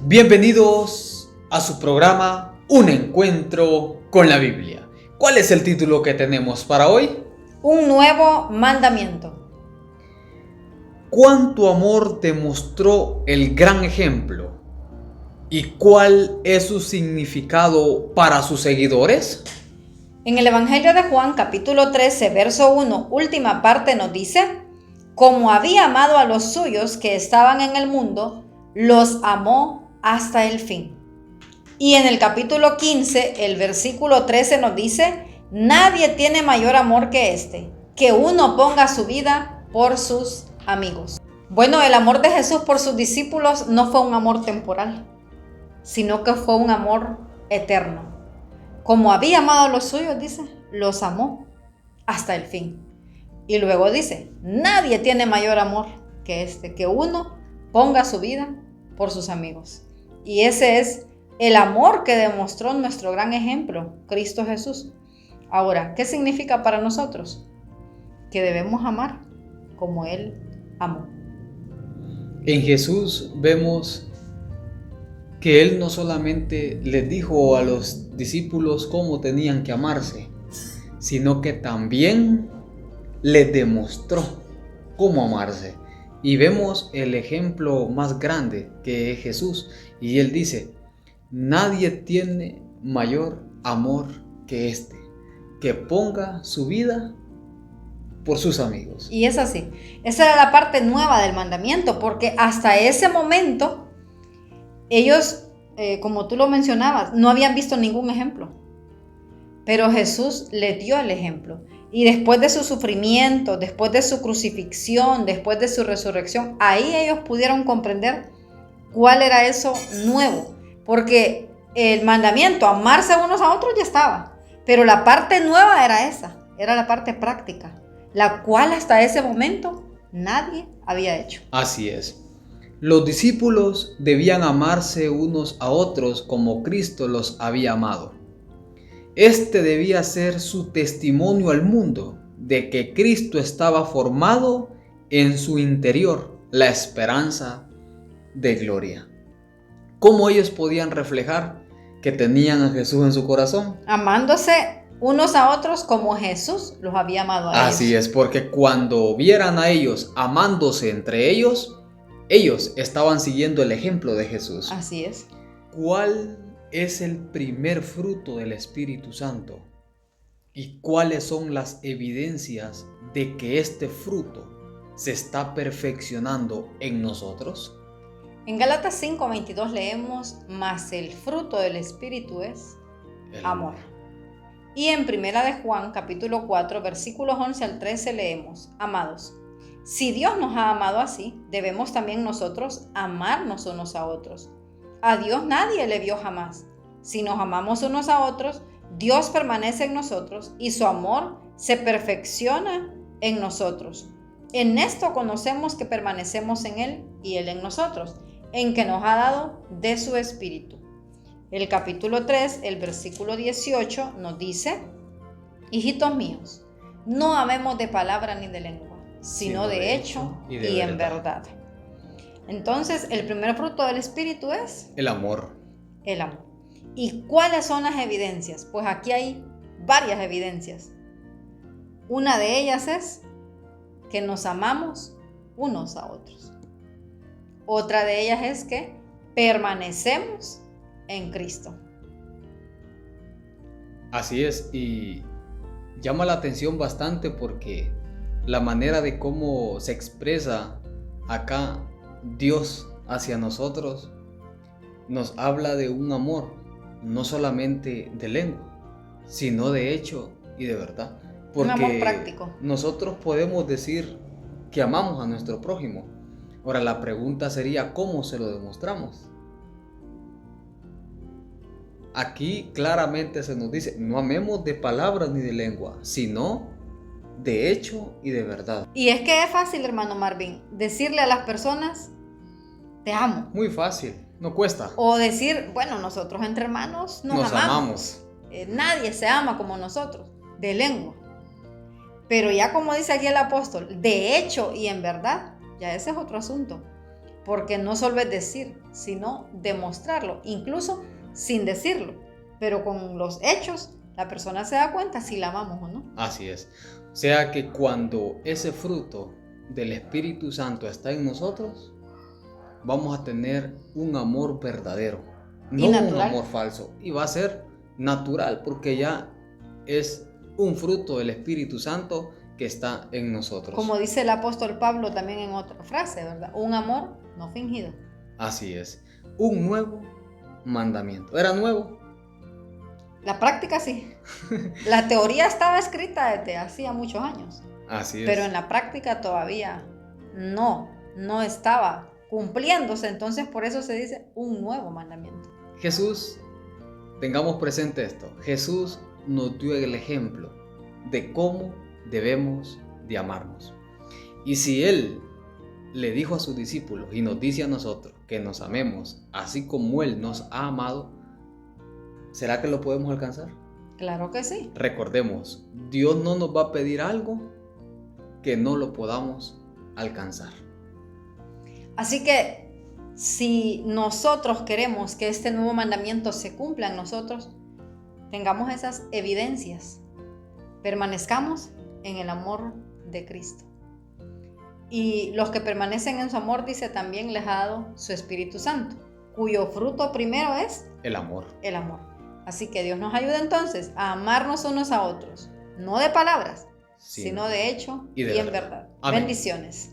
Bienvenidos a su programa Un Encuentro con la Biblia. ¿Cuál es el título que tenemos para hoy? Un nuevo mandamiento. ¿Cuánto amor demostró el gran ejemplo? ¿Y cuál es su significado para sus seguidores? En el Evangelio de Juan, capítulo 13, verso 1, última parte nos dice: como había amado a los suyos que estaban en el mundo, los amó hasta el fin. Y en el capítulo 15, el versículo 13 nos dice: nadie tiene mayor amor que este, que uno ponga su vida por sus amigos. Bueno, el amor de Jesús por sus discípulos no fue un amor temporal, sino que fue un amor eterno. Como había amado a los suyos, dice, los amó hasta el fin. Y luego dice: nadie tiene mayor amor que este, que uno ponga su vida por sus amigos. Y ese es el amor que demostró nuestro gran ejemplo, Cristo Jesús. Ahora, ¿qué significa para nosotros? Que debemos amar como Él amó. En Jesús vemos que Él no solamente les dijo a los discípulos cómo tenían que amarse, sino que también les demostró cómo amarse. Y vemos el ejemplo más grande que es Jesús. Y Él dice: nadie tiene mayor amor que este, que ponga su vida por sus amigos. Y es así. Esa era la parte nueva del mandamiento, porque hasta ese momento ellos, como tú lo mencionabas, no habían visto ningún ejemplo. Pero Jesús les dio el ejemplo. Y después de su sufrimiento, después de su crucifixión, después de su resurrección, ahí ellos pudieron comprender cuál era eso nuevo. Porque el mandamiento, amarse unos a otros, ya estaba. Pero la parte nueva era esa, era la parte práctica, la cual hasta ese momento nadie había hecho. Así es. Los discípulos debían amarse unos a otros como Cristo los había amado. Este debía ser su testimonio al mundo de que Cristo estaba formado en su interior, la esperanza de gloria. ¿Cómo ellos podían reflejar que tenían a Jesús en su corazón? Amándose unos a otros como Jesús los había amado a ellos. Así es, porque cuando vieran a ellos amándose entre ellos, ellos estaban siguiendo el ejemplo de Jesús. Así es. ¿Cuál es el primer fruto del Espíritu Santo? ¿Y cuáles son las evidencias de que este fruto se está perfeccionando en nosotros? En Gálatas 5:22 leemos: mas el fruto del Espíritu es El amor. Y en Primera de Juan, capítulo 4, versículos 11 al 13 leemos: amados, si Dios nos ha amado así, debemos también nosotros amarnos unos a otros. A Dios nadie le vio jamás. Si nos amamos unos a otros, Dios permanece en nosotros y su amor se perfecciona en nosotros. En esto conocemos que permanecemos en Él y Él en nosotros, en que nos ha dado de su Espíritu. El capítulo 3, el versículo 18 nos dice: hijitos míos, no amemos de palabra ni de lengua, sino de hecho y en verdad. Entonces, el primer fruto del Espíritu es el amor. El amor. ¿Y cuáles son las evidencias? Pues aquí hay varias evidencias. Una de ellas es que nos amamos unos a otros. Otra de ellas es que permanecemos en Cristo. Así es, y llama la atención bastante porque la manera de cómo se expresa acá Dios hacia nosotros nos habla de un amor, no solamente de lengua, sino de hecho y de verdad. Porque un amor práctico. Nosotros podemos decir que amamos a nuestro prójimo. Ahora la pregunta sería: ¿cómo se lo demostramos? Aquí claramente se nos dice: no amemos de palabras ni de lengua, sino de hecho y de verdad. Y es que es fácil, hermano Marvin, decirle a las personas: te amo. Muy fácil, no cuesta. O decir: bueno, nosotros entre hermanos nos amamos. Nadie se ama como nosotros, de lengua. Pero ya como dice aquí el apóstol, de hecho y en verdad, ya ese es otro asunto. porque no solo es decir, sino demostrarlo, incluso sin decirlo, pero con los hechos la persona se da cuenta si la amamos o no. Así es. O sea que cuando ese fruto del Espíritu Santo está en nosotros, vamos a tener un amor verdadero, no un amor falso. Y va a ser natural porque ya es un fruto del Espíritu Santo que está en nosotros. Como dice el apóstol Pablo también en otra frase, ¿verdad? Un amor no fingido. Así es. Un nuevo mandamiento. ¿Era nuevo? La práctica sí. La teoría estaba escrita desde hacía muchos años. Así es. Pero en la práctica todavía no estaba cumpliéndose. Entonces por eso se dice un nuevo mandamiento. Jesús, tengamos presente esto. Jesús nos dio el ejemplo de cómo debemos de amarnos. Y si Él le dijo a sus discípulos y nos dice a nosotros que nos amemos así como Él nos ha amado, ¿será que lo podemos alcanzar? Claro que sí. Recordemos, Dios no nos va a pedir algo que no lo podamos alcanzar. Así que si nosotros queremos que este nuevo mandamiento se cumpla en nosotros, tengamos esas evidencias, permanezcamos en el amor de Cristo. Y los que permanecen en su amor, dice, también les ha dado su Espíritu Santo, cuyo fruto primero es el amor. El amor. Así que Dios nos ayuda entonces a amarnos unos a otros, no de palabras, sino de hecho y en verdad. Amén. Bendiciones.